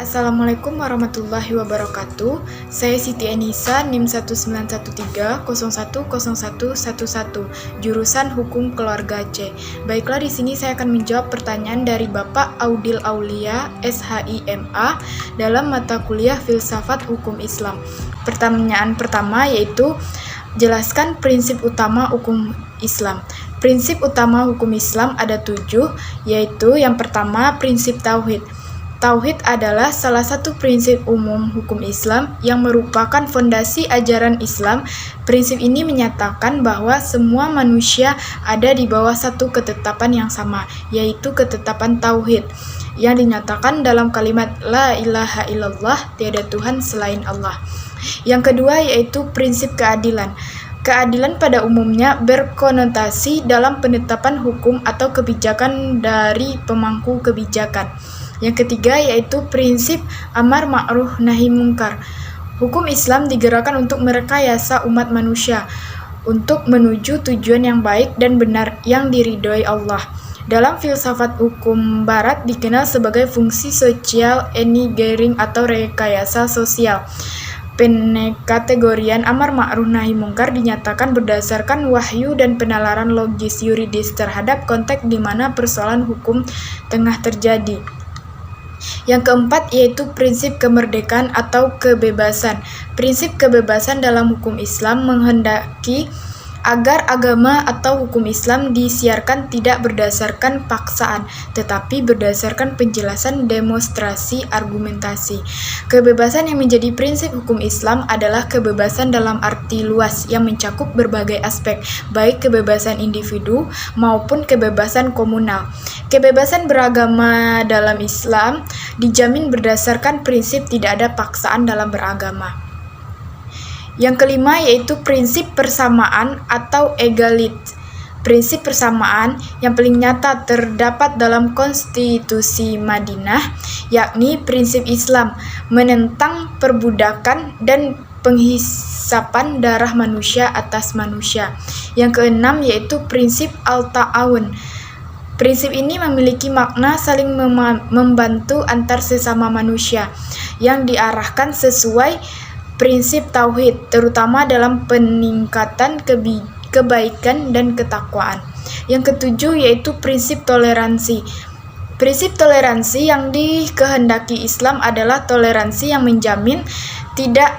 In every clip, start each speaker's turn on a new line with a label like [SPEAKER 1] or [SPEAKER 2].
[SPEAKER 1] Assalamualaikum warahmatullahi wabarakatuh. Saya Siti Anissa, NIM 1913010111, jurusan Hukum Keluarga C. Baiklah, di sini saya akan menjawab pertanyaan dari Bapak Audil Aulia, SHIMA, dalam mata kuliah Filsafat Hukum Islam. Pertanyaan pertama yaitu, jelaskan prinsip utama hukum Islam. Prinsip utama hukum Islam ada 7, yaitu yang pertama prinsip tauhid. Tauhid adalah salah satu prinsip umum hukum Islam yang merupakan fondasi ajaran Islam. Prinsip ini menyatakan bahwa semua manusia ada di bawah satu ketetapan yang sama, yaitu ketetapan tauhid, yang dinyatakan dalam kalimat La ilaha illallah, tiada Tuhan selain Allah. Yang kedua yaitu prinsip keadilan. Keadilan pada umumnya berkonotasi dalam penetapan hukum atau kebijakan dari pemangku kebijakan. Yang ketiga yaitu prinsip amar ma'ruf nahi mungkar. Hukum Islam digerakkan untuk merekayasa umat manusia untuk menuju tujuan yang baik dan benar yang diridhoi Allah. Dalam filsafat hukum barat dikenal sebagai fungsi social engineering atau rekayasa sosial. Penekategorian amar ma'ruf nahi mungkar dinyatakan berdasarkan wahyu dan penalaran logis yuridis terhadap konteks di mana persoalan hukum tengah terjadi. Yang keempat yaitu prinsip kemerdekaan atau kebebasan. Prinsip kebebasan dalam hukum Islam menghendaki agar agama atau hukum Islam disiarkan tidak berdasarkan paksaan, tetapi berdasarkan penjelasan, demonstrasi, argumentasi. Kebebasan yang menjadi prinsip hukum Islam adalah kebebasan dalam arti luas yang mencakup berbagai aspek, baik kebebasan individu maupun kebebasan komunal. Kebebasan beragama dalam Islam dijamin berdasarkan prinsip tidak ada paksaan dalam beragama. Yang kelima yaitu prinsip persamaan atau egalit. Prinsip persamaan yang paling nyata terdapat dalam konstitusi Madinah, yakni prinsip Islam menentang perbudakan dan penghisapan darah manusia atas manusia. Yang keenam yaitu prinsip al-ta'awun. Prinsip ini memiliki makna saling membantu antar sesama manusia yang diarahkan sesuai prinsip tauhid, terutama dalam peningkatan kebaikan dan ketakwaan. Yang ketujuh yaitu prinsip toleransi. Prinsip toleransi yang dikehendaki Islam adalah toleransi yang menjamin tidak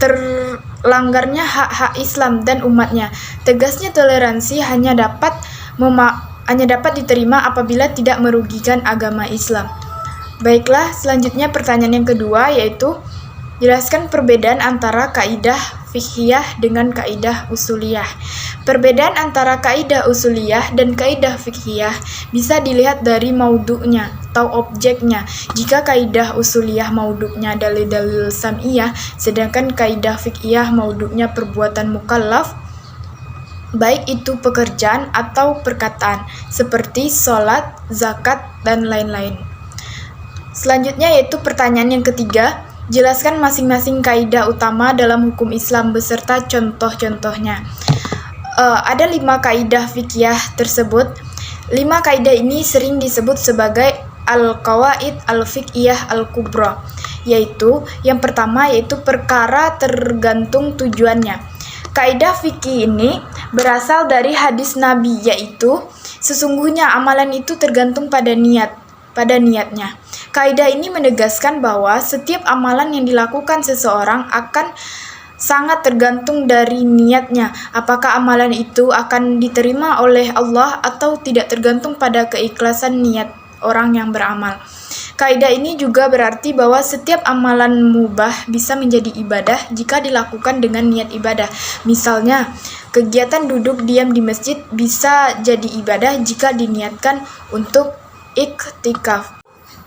[SPEAKER 1] terlanggarnya hak-hak Islam dan umatnya. Tegasnya toleransi hanya dapat diterima apabila tidak merugikan agama Islam. Baiklah, selanjutnya pertanyaan yang kedua yaitu, jelaskan perbedaan antara kaidah fiqhiyah dengan kaidah usuliyah. Perbedaan antara kaidah usuliyah dan kaidah fiqhiyah bisa dilihat dari maudhu'nya atau objeknya. Jika kaidah usuliyah maudhu'nya dalil-dalil sam'iyah, sedangkan kaidah fiqhiyah maudhu'nya perbuatan mukallaf, baik itu pekerjaan atau perkataan, seperti sholat, zakat, dan lain-lain. Selanjutnya yaitu pertanyaan yang ketiga, jelaskan masing-masing kaidah utama dalam hukum Islam beserta contoh-contohnya. Ada 5 kaidah fikih tersebut. 5 kaidah ini sering disebut sebagai al-qawaid al-fiqhiyah al-kubra, yaitu yang pertama yaitu perkara tergantung tujuannya. Kaidah fikih ini berasal dari hadis Nabi, yaitu sesungguhnya amalan itu tergantung pada niatnya. Kaidah ini menegaskan bahwa setiap amalan yang dilakukan seseorang akan sangat tergantung dari niatnya. Apakah amalan itu akan diterima oleh Allah atau tidak tergantung pada keikhlasan niat orang yang beramal. Kaidah ini juga berarti bahwa setiap amalan mubah bisa menjadi ibadah jika dilakukan dengan niat ibadah. Misalnya, kegiatan duduk diam di masjid bisa jadi ibadah jika diniatkan untuk iktikaf.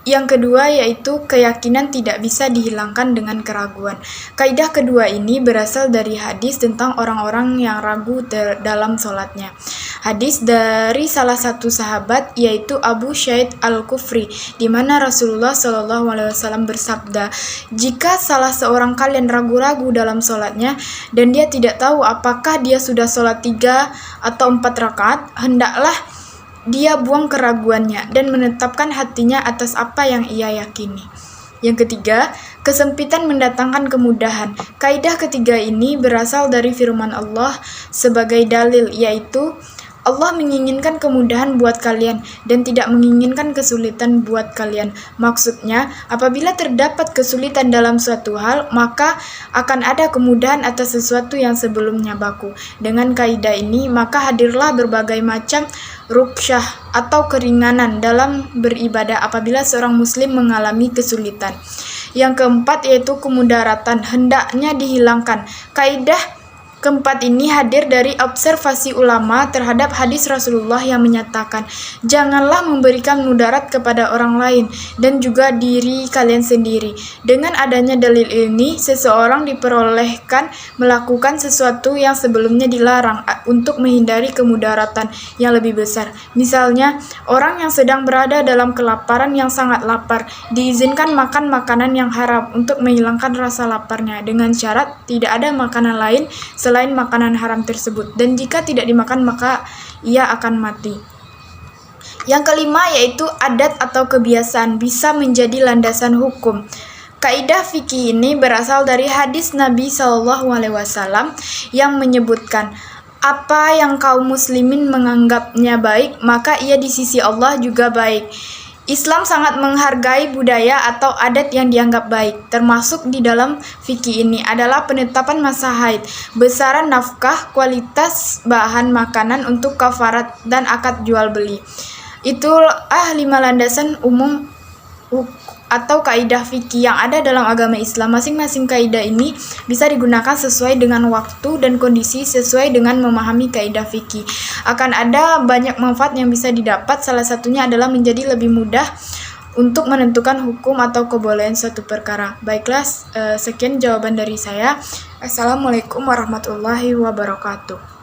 [SPEAKER 1] Yang kedua yaitu keyakinan tidak bisa dihilangkan dengan keraguan. Kaidah kedua ini berasal dari hadis tentang orang-orang yang ragu dalam sholatnya. Hadis dari salah satu sahabat yaitu Abu Syaid Al-Kufri, di mana Rasulullah SAW bersabda, jika salah seorang kalian ragu-ragu dalam sholatnya dan dia tidak tahu apakah dia sudah sholat 3 atau 4 rakaat, hendaklah dia buang keraguannya dan menetapkan hatinya atas apa yang ia yakini. Yang ketiga, kesempitan mendatangkan kemudahan. Kaidah ketiga ini berasal dari firman Allah sebagai dalil, yaitu Allah menginginkan kemudahan buat kalian dan tidak menginginkan kesulitan buat kalian. Maksudnya, apabila terdapat kesulitan dalam suatu hal, maka akan ada kemudahan atas sesuatu yang sebelumnya baku. Dengan kaidah ini, maka hadirlah berbagai macam ruksyah atau keringanan dalam beribadah apabila seorang muslim mengalami kesulitan. Yang keempat yaitu kemudaratan, hendaknya dihilangkan. Kaidah keempat ini hadir dari observasi ulama terhadap hadis Rasulullah yang menyatakan, janganlah memberikan mudarat kepada orang lain dan juga diri kalian sendiri. Dengan adanya dalil ini, seseorang diperolehkan melakukan sesuatu yang sebelumnya dilarang untuk menghindari kemudaratan yang lebih besar. Misalnya, orang yang sedang berada dalam kelaparan yang sangat lapar, diizinkan makan makanan yang haram untuk menghilangkan rasa laparnya dengan syarat tidak ada makanan lain selain makanan haram tersebut, dan jika tidak dimakan maka ia akan mati. Yang kelima yaitu adat atau kebiasaan bisa menjadi landasan hukum. Kaidah fikih ini berasal dari hadis Nabi SAW yang menyebutkan, apa yang kaum muslimin menganggapnya baik, maka ia di sisi Allah juga baik. Islam sangat menghargai budaya atau adat yang dianggap baik, termasuk di dalam fikih ini adalah penetapan masa haid, besaran nafkah, kualitas bahan makanan untuk kafarat, dan akad jual beli. Itulah 5 landasan umum atau kaidah fikih yang ada dalam agama Islam. Masing-masing kaidah ini bisa digunakan sesuai dengan waktu dan kondisi sesuai dengan memahami kaidah fikih. Akan ada banyak manfaat yang bisa didapat, salah satunya adalah menjadi lebih mudah untuk menentukan hukum atau kebolehan suatu perkara. Baiklah, sekian jawaban dari saya. Assalamualaikum warahmatullahi wabarakatuh.